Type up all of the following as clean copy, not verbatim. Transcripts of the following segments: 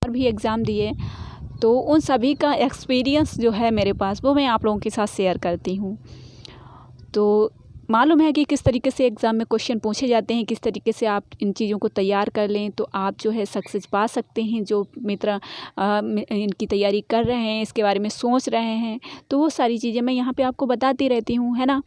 पर भी एग्ज़ाम दिए, तो उन सभी का एक्सपीरियंस जो है मेरे पास, वो मैं आप लोगों के साथ शेयर करती हूँ। तो मालूम है कि किस तरीके से एग्ज़ाम में क्वेश्चन पूछे जाते हैं, किस तरीके से आप इन चीज़ों को तैयार कर लें तो आप जो है सक्सेस पा सकते हैं। जो मित्र इनकी तैयारी कर रहे हैं, इसके बारे में सोच रहे हैं, तो वो सारी चीज़ें मैं यहाँ पे आपको बताती रहती हूँ, है ना।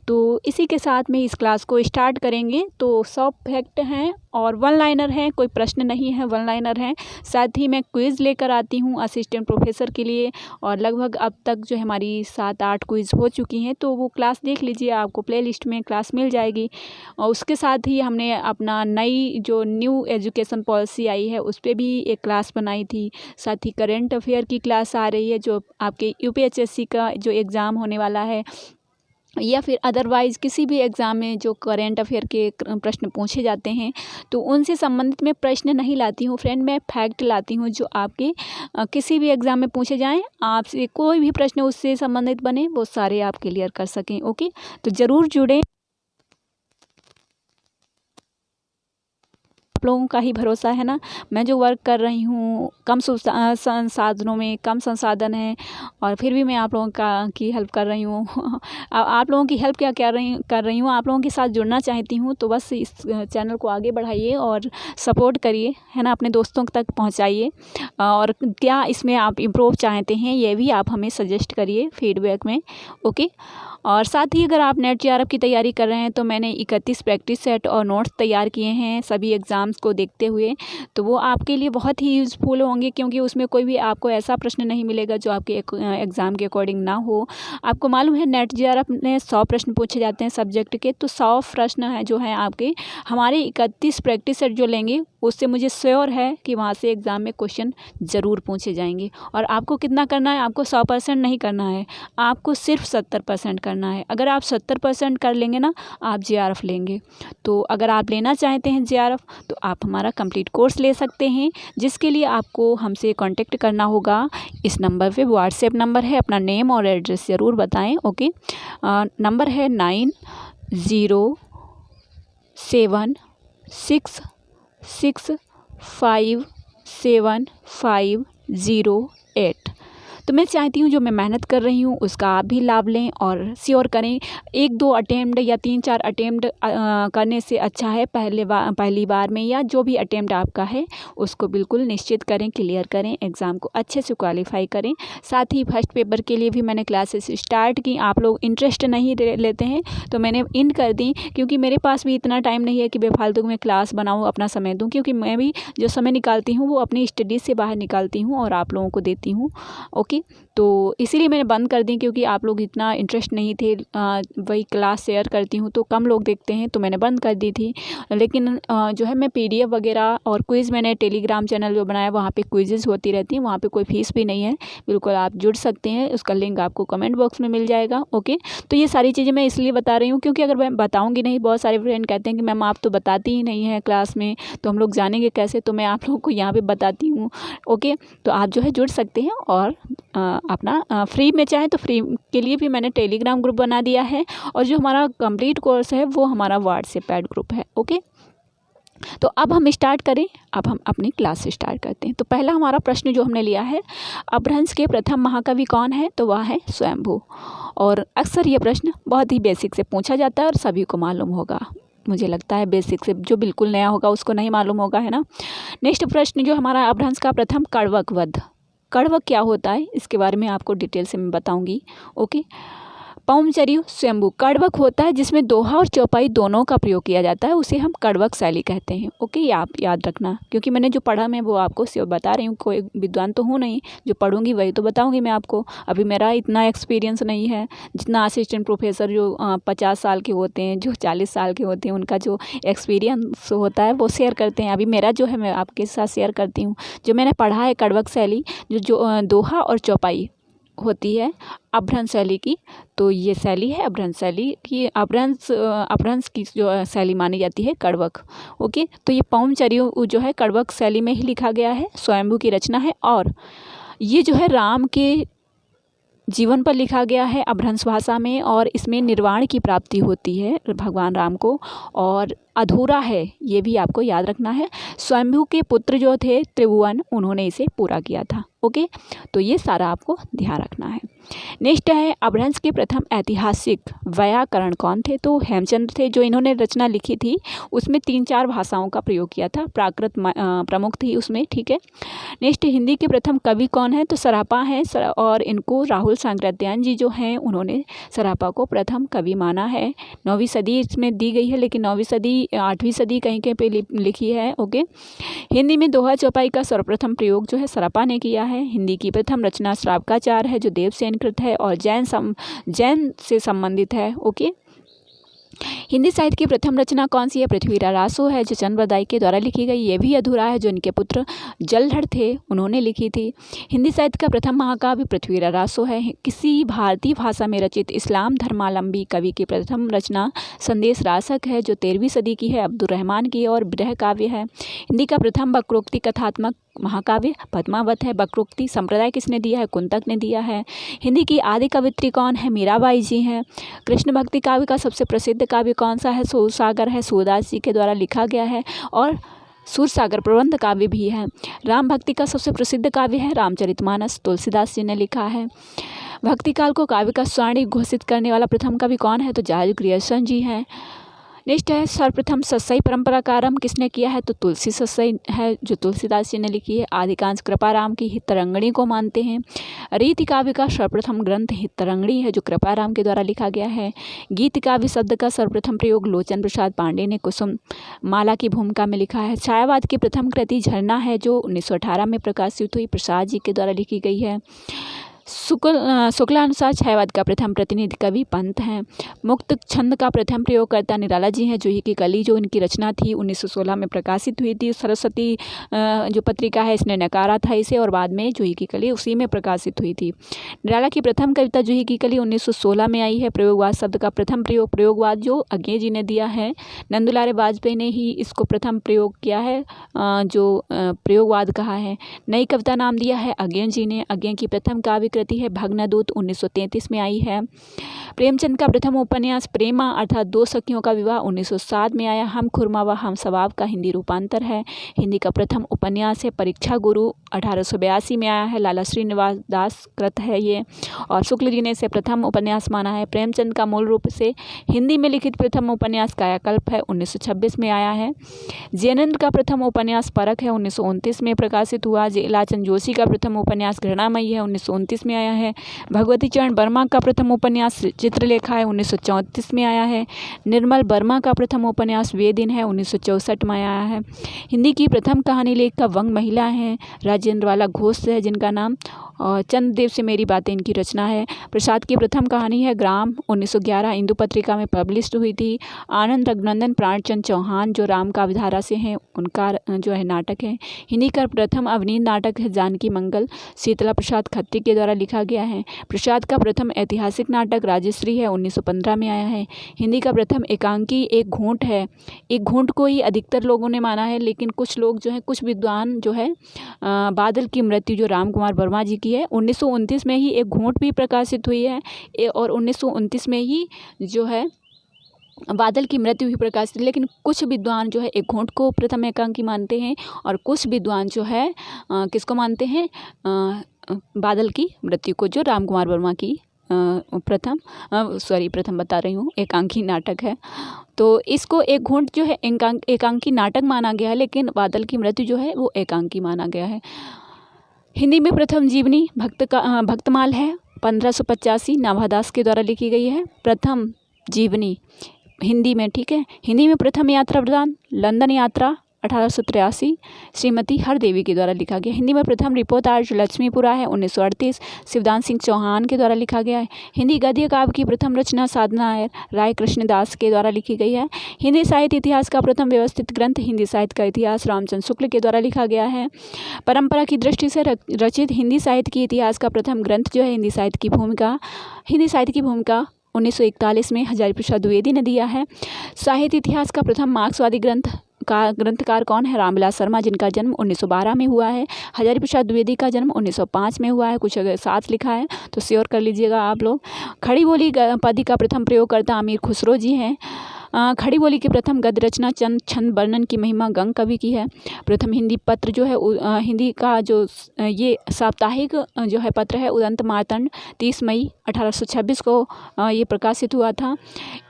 तो इसी के साथ में इस क्लास को स्टार्ट करेंगे। तो 100 फैक्ट हैं और वन लाइनर हैं, कोई प्रश्न नहीं है, वन लाइनर हैं। साथ ही मैं क्विज़ लेकर आती हूँ असिस्टेंट प्रोफेसर के लिए, और लगभग अब तक जो हमारी 7-8 क्विज़ हो चुकी हैं, तो वो क्लास देख लीजिए, आपको प्लेलिस्ट में क्लास मिल जाएगी। और उसके साथ ही हमने अपना नई जो न्यू एजुकेशन पॉलिसी आई है उस पे भी एक क्लास बनाई थी। साथ ही करंट अफेयर की क्लास आ रही है, जो आपके यूपीएचएससी का जो एग्ज़ाम होने वाला है, या फिर अदरवाइज़ किसी भी एग्ज़ाम में जो करंट अफेयर के प्रश्न पूछे जाते हैं, तो उनसे संबंधित मैं प्रश्न नहीं लाती हूँ फ्रेंड, मैं फैक्ट लाती हूँ जो आपके किसी भी एग्ज़ाम में पूछे जाएँ, आपसे कोई भी प्रश्न उससे संबंधित बने, वो सारे आप क्लियर कर सकें। ओके, तो ज़रूर जुड़ें। आप लोगों का ही भरोसा है ना, मैं जो वर्क कर रही हूँ कम संसाधनों में, कम संसाधन है, और फिर भी मैं आप लोगों की हेल्प कर रही हूँ। आप लोगों की हेल्प क्या कर रही हूँ, आप लोगों के साथ जुड़ना चाहती हूँ। तो बस इस चैनल को आगे बढ़ाइए और सपोर्ट करिए, है ना, अपने दोस्तों तक पहुँचाइए। और क्या इसमें आप इम्प्रूव चाहते हैं, ये भी आप हमें सजेस्ट करिए फीडबैक में। ओके, और साथ ही अगर आप नेट जेआरएफ की तैयारी कर रहे हैं, तो मैंने 31 प्रैक्टिस सेट और नोट्स तैयार किए हैं सभी एग्ज़ाम्स को देखते हुए। तो वो आपके लिए बहुत ही यूज़फुल होंगे, क्योंकि उसमें कोई भी आपको ऐसा प्रश्न नहीं मिलेगा जो आपके एग्ज़ाम के अकॉर्डिंग ना हो। आपको मालूम है नेट जेआरएफ में 100 प्रश्न पूछे जाते हैं सब्जेक्ट के, तो 100 प्रश्न है जो हैं आपके हमारे 31 प्रैक्टिस सेट जो लेंगे, उससे मुझे श्योर है कि वहाँ से एग्ज़ाम में क्वेश्चन ज़रूर पूछे जाएंगे। और आपको कितना करना है, आपको 100% नहीं करना है, आपको सिर्फ 70% करना है। अगर आप 70% कर लेंगे ना, आप जेआरएफ लेंगे। तो अगर आप लेना चाहते हैं जेआरएफ, तो आप हमारा कंप्लीट कोर्स ले सकते हैं, जिसके लिए आपको हमसे कांटेक्ट करना होगा। इस नंबर पे व्हाट्सएप नंबर है, अपना नेम और एड्रेस ज़रूर बताएं। ओके, नंबर है 9076657508। तो मैं चाहती हूँ जो मैं मेहनत कर रही हूँ उसका आप भी लाभ लें और श्योर करें। 1-2 अटेम्प्ट या 3-4 अटेम्प्ट करने से अच्छा है पहली बार में, या जो भी अटेम्प्ट आपका है उसको बिल्कुल निश्चित करें, क्लियर करें, एग्ज़ाम को अच्छे से क्वालिफाई करें। साथ ही फर्स्ट पेपर के लिए भी मैंने क्लासेस स्टार्ट की। आप लोग इंटरेस्ट नहीं लेते हैं तो मैंने इन कर दी, क्योंकि मेरे पास भी इतना टाइम नहीं है कि बेफालतू में क्लास बनाऊँ, अपना समय दूँ, क्योंकि मैं भी जो समय निकालती हूँ वो अपनी स्टडीज़ से बाहर निकालती हूँ और आप लोगों को देती हूँ। ओके, तो इसीलिए मैंने बंद कर दी, क्योंकि आप लोग इतना इंटरेस्ट नहीं थे। वही क्लास शेयर करती हूँ तो कम लोग देखते हैं, तो मैंने बंद कर दी थी। लेकिन जो है मैं पीडीएफ वगैरह और क्विज़ मैंने टेलीग्राम चैनल जो बनाया, वहाँ पे क्विज़ेस होती रहती हैं, वहाँ पे कोई फीस भी नहीं है, बिल्कुल आप जुड़ सकते हैं। उसका लिंक आपको कमेंट बॉक्स में मिल जाएगा। ओके, तो ये सारी चीज़ें मैं इसलिए बता रही हूँ क्योंकि अगर मैं बताऊँगी नहीं, बहुत सारे फ्रेंड कहते हैं कि मैम आप तो बताती ही नहीं हैं क्लास में, तो हम लोग जानेंगे कैसे, तो मैं आप लोगों को यहाँ पर बताती हूँ। ओके, तो आप जो है जुड़ सकते हैं, और अपना फ्री में चाहे तो फ्री के लिए भी मैंने टेलीग्राम ग्रुप बना दिया है, और जो हमारा कंप्लीट कोर्स है वो हमारा व्हाट्सएप ऐड ग्रुप है। ओके, तो अब हम स्टार्ट करें, अब हम अपनी क्लास स्टार्ट करते हैं। तो पहला हमारा प्रश्न जो हमने लिया है, अपभ्रंश के प्रथम महाकवि कौन है, तो वह है स्वयंभू। और अक्सर ये प्रश्न बहुत ही बेसिक से पूछा जाता है और सभी को मालूम होगा, मुझे लगता है बेसिक से, जो बिल्कुल नया होगा उसको नहीं मालूम होगा, है ना। नेक्स्ट प्रश्न जो हमारा, अपभ्रंश का प्रथम कण्वक वध। कण्वक क्या होता है, इसके बारे में आपको डिटेल से मैं बताऊंगी। ओके, पौमचर्य स्वयंभू कण्वक होता है जिसमें दोहा और चौपाई दोनों का प्रयोग किया जाता है, उसे हम कण्वक शैली कहते हैं। ओके, ये आप याद रखना, क्योंकि मैंने जो पढ़ा मैं वो आपको सिर्फ बता रही हूँ, कोई विद्वान तो हूँ नहीं, जो पढ़ूंगी वही तो बताऊंगी मैं आपको। अभी मेरा इतना एक्सपीरियंस नहीं है जितना असिस्टेंट प्रोफेसर जो 50 साल के होते हैं, जो 40 साल के होते हैं, उनका जो एक्सपीरियंस होता है वो शेयर करते हैं। अभी मेरा जो है मैं आपके साथ शेयर करती हूँ, जो मैंने पढ़ा है कण्वक शैली, जो दोहा और चौपाई होती है अपभ्रंश शैली की। तो ये शैली है अपभ्रंश शैली की, अपभ्रंश की जो शैली मानी जाती है कण्वक। ओके, तो ये पौमचर्य जो है कण्वक शैली में ही लिखा गया है, स्वयंभू की रचना है। और ये जो है राम के जीवन पर लिखा गया है अपभ्रंश भाषा में, और इसमें निर्वाण की प्राप्ति होती है भगवान राम को। और अधूरा है, ये भी आपको याद रखना है। स्वयंभू के पुत्र जो थे त्रिभुवन, उन्होंने इसे पूरा किया था। ओके, तो ये सारा आपको ध्यान रखना है। नेक्स्ट है अपभ्रंश के प्रथम ऐतिहासिक व्याकरण कौन थे? तो हेमचंद्र थे, जो इन्होंने रचना लिखी थी उसमें 3-4 भाषाओं का प्रयोग किया था। प्राकृत प्रमुख थी उसमें, ठीक है। नेक्स्ट हिंदी के प्रथम कवि कौन है? तो सरापा हैं, और इनको राहुल सांकृत्यायन जी जो हैं उन्होंने सरापा को प्रथम कवि माना है। 9वीं सदी इसमें दी गई है, लेकिन 9वीं सदी 8वीं सदी कहीं कहीं पे लिखी है। ओके, हिंदी में दोहा चौपाई का सर्वप्रथम प्रयोग जो है सरापा ने किया है। हिंदी की प्रथम रचना श्रावकाचार है, जो देवसेन कृत है और जैन से संबंधित है। ओके, हिंदी साहित्य की प्रथम रचना कौन सी है? पृथ्वीराज रासो है, जो चंद्र बरदाई के द्वारा लिखी गई। ये भी अधूरा है, जो इनके पुत्र जलधर थे उन्होंने लिखी थी। हिंदी साहित्य का प्रथम महाकाव्य पृथ्वीराज रासो है। किसी भारतीय भाषा में रचित इस्लाम धर्मावलंबी कवि की प्रथम रचना संदेश रासक है, जो 13वीं सदी की है, अब्दुल रहमान की, और बृह काव्य है। हिंदी का प्रथम वक्रोक्ति कथात्मक महाकाव्य पद्मावत है। वक्रोक्ति संप्रदाय किसने दिया है? कुंतक ने दिया है। हिंदी की आदि कवित्री कौन है? मीराबाई जी हैं। कृष्ण भक्ति काव्य का सबसे प्रसिद्ध काव्य कौन सा है? सूरसागर है, सूरदास जी के द्वारा लिखा गया है, और सूरसागर प्रबंध काव्य भी है। राम भक्ति का सबसे प्रसिद्ध काव्य है रामचरितमानस, तुलसीदास जी ने लिखा है। भक्ति काल को काव्य का स्वर्णिम घोषित करने वाला प्रथम कवि कौन है? तो जॉर्ज ग्रियर्सन जी हैं। नेक्स्ट है सर्वप्रथम सस्सई परंपरा का आरंभ किसने किया है? तो तुलसी सस्सई है, जो तुलसीदास जी ने लिखी है। अधिकांश कृपाराम की हितरंगिणी को मानते हैं। रीति काव्य का सर्वप्रथम ग्रंथ हितरंगिणी है, जो कृपाराम के द्वारा लिखा गया है। गीत काव्य शब्द का सर्वप्रथम प्रयोग लोचन प्रसाद पांडे ने कुसुम माला की भूमिका में लिखा है। छायावाद की प्रथम कृति झरना है, जो 1918 में प्रकाशित हुई, प्रसाद जी के द्वारा लिखी गई है। शुक्लानुसार छायावाद का प्रथम प्रतिनिधि कवि पंत हैं। मुक्त छंद का प्रथम प्रयोगकर्ता निराला जी हैं। जूही की कली जो इनकी रचना थी 1916 में प्रकाशित हुई थी। सरस्वती जो पत्रिका है इसने नकारा था इसे, और बाद में जूही की कली उसी में प्रकाशित हुई थी। निराला की प्रथम कविता जूही की कली 1916 में आई है। प्रयोगवाद शब्द का प्रथम प्रयोग प्रयोगवाद जो अज्ञे जी ने दिया है। नंदुलारे वाजपेयी ने ही इसको प्रथम प्रयोग किया है, जो प्रयोगवाद कहा है। नई कविता नाम दिया है अज्ञे जी ने। अज्ञे की प्रथम काव्य कृति है भग्नदूत, 1933 में आई है। प्रेमचंद का प्रथम उपन्यास प्रेमा अर्थात दो सखियों का विवाह 1907 में आया। हम खुरमा व हम सवाब का हिंदी रूपांतर है। हिंदी का प्रथम उपन्यास है परीक्षा गुरु, 1882 में आया है। लाला श्रीनिवास दास कृत है ये, और शुक्ल जी ने इसे प्रथम उपन्यास माना है। प्रेमचंद का मूल रूप से हिंदी में लिखित प्रथम उपन्यास कायाकल्प है, 1926 में आया है। जैनेन्द्र का प्रथम उपन्यास परख है, 1929 में प्रकाशित हुआ। लाचन जोशी का प्रथम उपन्यास घृणामयी है, 1929 में आया है। भगवती चरण वर्मा का प्रथम उपन्यास चित्रलेखा है, 1934 में आया है। निर्मल वर्मा का प्रथम उपन्यास वे दिन है, 1964 में आया है। हिंदी की प्रथम कहानी लेखिका वंग महिला हैं राजेंद्र वाला घोष है जिनका नाम, और चंद्रदेव से मेरी बातें इनकी रचना है। प्रसाद की प्रथम कहानी है ग्राम, 1911 इंदु पत्रिका में पब्लिश्ड हुई थी। आनंद रघुनंदन प्राणचंद चौहान जो राम का विधारा से हैं उनका जो है नाटक है। हिंदी का प्रथम अवनीत नाटक है जानकी मंगल, शीतला प्रसाद खत्री के द्वारा लिखा गया है। प्रसाद का प्रथम ऐतिहासिक नाटक राजश्री है, 1915 में आया है। हिंदी का प्रथम एकांकी एक घूंट है। एक घूंट को ही अधिकतर लोगों ने माना है, लेकिन कुछ लोग जो है कुछ विद्वान जो है बादल की मृत्यु जो राम कुमार वर्मा जी की है 1929 में ही एक घूंट भी प्रकाशित हुई है, और 1929 में ही जो है बादल की मृत्यु भी प्रकाशित। लेकिन कुछ विद्वान जो है एक घूंट को प्रथम एकांकी मानते हैं, और कुछ विद्वान जो है किसको मानते हैं, बादल की मृत्यु को, जो राम कुमार वर्मा की प्रथम बता रही हूँ एकांकी नाटक है। तो इसको एक घूंट जो है एकांकी नाटक माना गया है, लेकिन बादल की मृत्यु जो है वो एकांकी माना गया है। हिंदी में प्रथम जीवनी भक्तमाल है, 1585 नाभादास के द्वारा लिखी गई है। प्रथम जीवनी हिंदी में, ठीक है। हिंदी में प्रथम यात्रा वृतांत लंदन यात्रा 1883 श्रीमती हरदेवी के द्वारा लिखा गया। हिंदी में प्रथम रिपोर्टाज लक्ष्मीपुरा है, 1938 शिवदान सिंह चौहान के द्वारा लिखा गया है। हिंदी गद्य काव्य की प्रथम रचना साधना है राय कृष्णदास के द्वारा लिखी गई है। हिंदी साहित्य इतिहास का प्रथम व्यवस्थित ग्रंथ हिंदी साहित्य का इतिहास रामचंद्र शुक्ल के द्वारा लिखा गया है। परंपरा की दृष्टि से रचित हिंदी साहित्य की इतिहास का प्रथम ग्रंथ जो है हिंदी साहित्य की भूमिका 1941 में हजारी प्रसाद द्विवेदी ने दिया है। साहित्य इतिहास का प्रथम मार्क्सवादी ग्रंथ का ग्रंथकार कौन है? रामविलास शर्मा, जिनका जन्म 1912 में हुआ है। हजारी प्रसाद द्विवेदी का जन्म 1905 में हुआ है। कुछ अगर साथ लिखा है तो श्योर कर लीजिएगा आप लोग। खड़ी बोली पद्य का प्रथम प्रयोगकर्ता अमीर खुसरो जी हैं। खड़ी बोली की प्रथम गद्य रचना चंद छंद वर्णन की महिमा गंग कवि की है। प्रथम हिंदी पत्र जो है हिंदी का जो ये साप्ताहिक जो है पत्र है उदंत मार्तंड 30 मई 1826 को ये प्रकाशित हुआ था।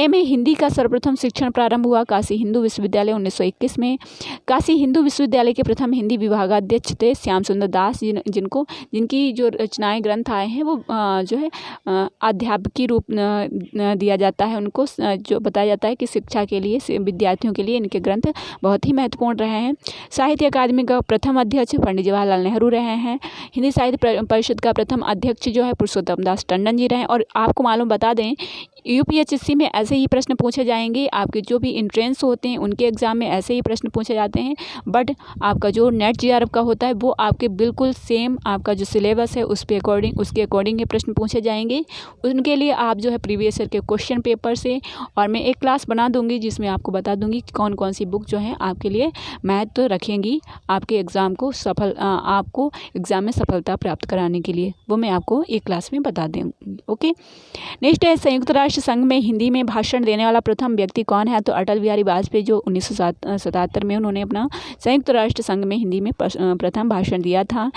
में हिंदी का सर्वप्रथम शिक्षण प्रारंभ हुआ काशी हिंदू विश्वविद्यालय 1921 में। काशी हिंदू विश्वविद्यालय के प्रथम हिंदी विभागाध्यक्ष थे श्याम सुंदर दास, जिनकी जो रचनाएं ग्रंथ आए हैं वो जो है अध्यापकी रूप दिया जाता है उनको, जो बताया जाता है कि शिक्षा के लिए विद्यार्थियों के लिए इनके ग्रंथ बहुत ही महत्वपूर्ण रहे हैं। साहित्य अकादमी का प्रथम अध्यक्ष पंडित जवाहरलाल नेहरू रहे हैं। हिंदी साहित्य परिषद का प्रथम अध्यक्ष जो है पुरुषोत्तम दास टंडन जी रहे हैं। और आपको मालूम बता दें यूपीएससी में ऐसे ही प्रश्न पूछे जाएंगे, आपके जो भी इंट्रेंस होते हैं उनके एग्जाम में ऐसे ही प्रश्न पूछे जाते हैं, बट आपका जो नेट जेआरएफ का होता है वो आपके बिल्कुल सेम आपका जो सिलेबस है उसके अकॉर्डिंग ये प्रश्न पूछे जाएंगे। उनके लिए आप जो है प्रीवियस ईयर के क्वेश्चन पेपर से, और मैं एक क्लास बना दूंगी जिसमें आपको बता दूंगी कि कौन कौन सी बुक जो है आपके लिए महत्व रखेंगी आपके एग्ज़ाम को आपको एग्ज़ाम में सफलता प्राप्त कराने के लिए, वो मैं आपको एक क्लास में बता दूंगी। ओके, नेक्स्ट है संयुक्त राष्ट्र संघ में हिंदी में भाषण देने वाला प्रथम व्यक्ति कौन है? तो अटल बिहारी वाजपेयी, जो 1977 में उन्होंने अपना संयुक्त राष्ट्र संघ में हिंदी में प्रथम भाषण दिया था।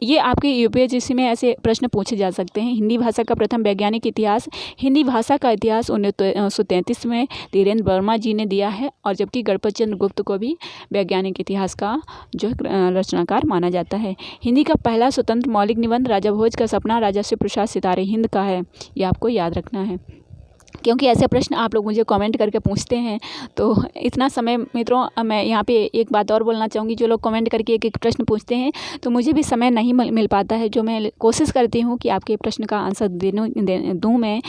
ये आपके यूपीएससी में ऐसे प्रश्न पूछे जा सकते हैं। हिंदी भाषा का प्रथम वैज्ञानिक इतिहास, हिंदी भाषा का इतिहास 1933 में धीरेन्द्र वर्मा जी ने दिया है, और जबकि गणपत चंद्र गुप्त को भी वैज्ञानिक इतिहास का जो रचनाकार माना जाता है। हिंदी का पहला स्वतंत्र मौलिक निबंध राजा भोज का सपना राजस्व प्रसाद सितारे हिंद का है, ये आपको याद रखना है, क्योंकि ऐसे प्रश्न आप लोग मुझे कमेंट करके पूछते हैं। तो इतना समय मित्रों मैं यहाँ पे एक बात और बोलना चाहूँगी, जो लोग कमेंट करके एक एक प्रश्न पूछते हैं तो मुझे भी समय नहीं मिल पाता है, जो मैं कोशिश करती हूँ कि आपके प्रश्न का आंसर दूँ मैं।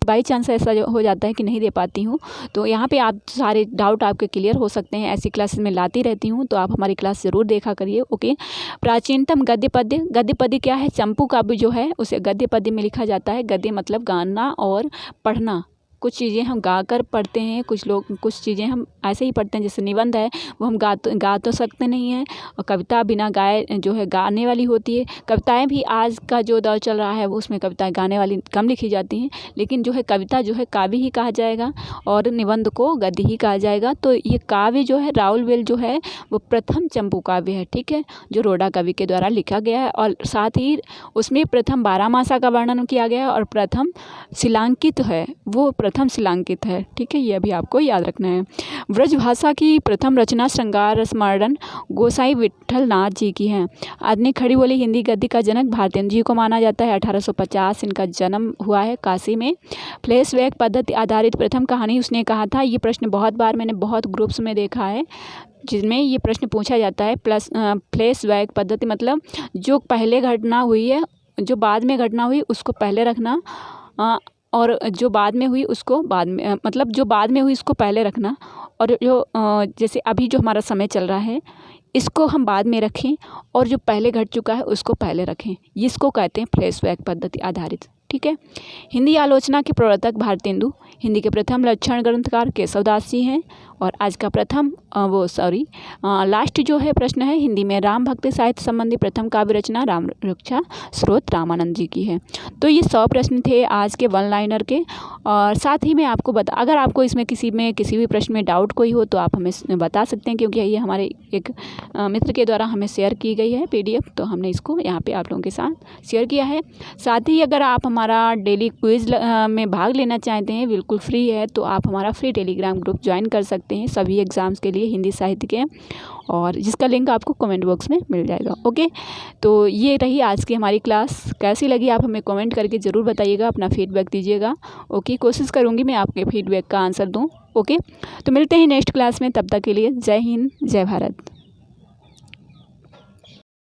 बाई चांस ऐसा हो जाता है कि नहीं दे पाती हूँ, तो यहाँ पे आप सारे डाउट आपके क्लियर हो सकते हैं। ऐसी क्लासेस में लाती रहती हूँ, तो आप हमारी क्लास ज़रूर देखा करिए। ओके, प्राचीनतम गद्य पद्य क्या है? चंपू काव्य जो है उसे गद्य पद्य में लिखा जाता है। गद्य मतलब गाना और पढ़ना। कुछ चीज़ें हम गा कर पढ़ते हैं, कुछ चीज़ें हम ऐसे ही पढ़ते हैं, जैसे निबंध है वो हम गा तो सकते नहीं हैं, और कविता बिना गाए जो है गाने वाली होती है। कविताएं भी आज का जो दौर चल रहा है वो उसमें कविताएं गाने वाली कम लिखी जाती हैं, लेकिन जो है कविता जो है काव्य ही कहा जाएगा और निबंध को गद्य ही कहा जाएगा। तो ये काव्य जो है राउलवेल जो है वो प्रथम चंपू काव्य है, ठीक है, जो रोडा कवि के द्वारा लिखा गया है, और साथ ही उसमें प्रथम 12 मासा का वर्णन किया गया है, और प्रथम शिलांकित है वो प्रथम शिलांकित है, ठीक है, ये भी आपको याद रखना है। ब्रज भाषा की प्रथम रचना श्रृंगार रसमर्दन गोसाई विट्ठल नाथ जी की है। आधुनिक खड़ी बोली हिंदी गद्य का जनक भारतेंद्र जी को माना जाता है। 1850 इनका जन्म हुआ है काशी में। फ्लैशबैक पद्धति आधारित प्रथम कहानी उसने कहा था। ये प्रश्न बहुत बार मैंने बहुत ग्रुप्स में देखा है जिसमें ये प्रश्न पूछा जाता है। फ्लैशबैक पद्धति मतलब जो पहले घटना हुई है, जो बाद में घटना हुई उसको पहले रखना, और जो बाद में हुई उसको बाद में, मतलब जो बाद में हुई उसको पहले रखना, और जो जैसे अभी जो हमारा समय चल रहा है इसको हम बाद में रखें, और जो पहले घट चुका है उसको पहले रखें। इसको कहते हैं फ्लैशबैक पद्धति आधारित, ठीक है। हिंदी आलोचना के प्रवर्तक भारतेंदु, हिंदी के प्रथम लक्षण ग्रंथकार केशवदास जी हैं, और आज का प्रथम लास्ट जो है प्रश्न है, हिंदी में राम भक्ति साहित्य संबंधी प्रथम काव्य रचना राम रक्षा स्रोत रामानंद जी की है। तो ये 100 प्रश्न थे आज के वन लाइनर के, और साथ ही मैं आपको अगर आपको इसमें किसी भी प्रश्न में डाउट कोई हो तो आप हमें बता सकते हैं, क्योंकि ये हमारे एक मित्र के द्वारा हमें शेयर की गई है PDF, तो हमने इसको यहाँ पे आप लोगों के साथ शेयर किया है। साथ ही अगर आप हमारा डेली क्विज में भाग लेना चाहते हैं, बिल्कुल फ्री है, तो आप हमारा फ्री टेलीग्राम ग्रुप ज्वाइन कर सकते हैं सभी एग्ज़ाम्स के लिए हिंदी साहित्य के, और जिसका लिंक आपको कमेंट बॉक्स में मिल जाएगा। ओके, तो ये रही आज की हमारी क्लास। कैसी लगी आप हमें कमेंट करके ज़रूर बताइएगा, अपना फीडबैक दीजिएगा। ओके, कोशिश करूँगी मैं आपके फीडबैक का आंसर दूँ। ओके, तो मिलते हैं नेक्स्ट क्लास में, तब तक के लिए जय हिंद जय भारत।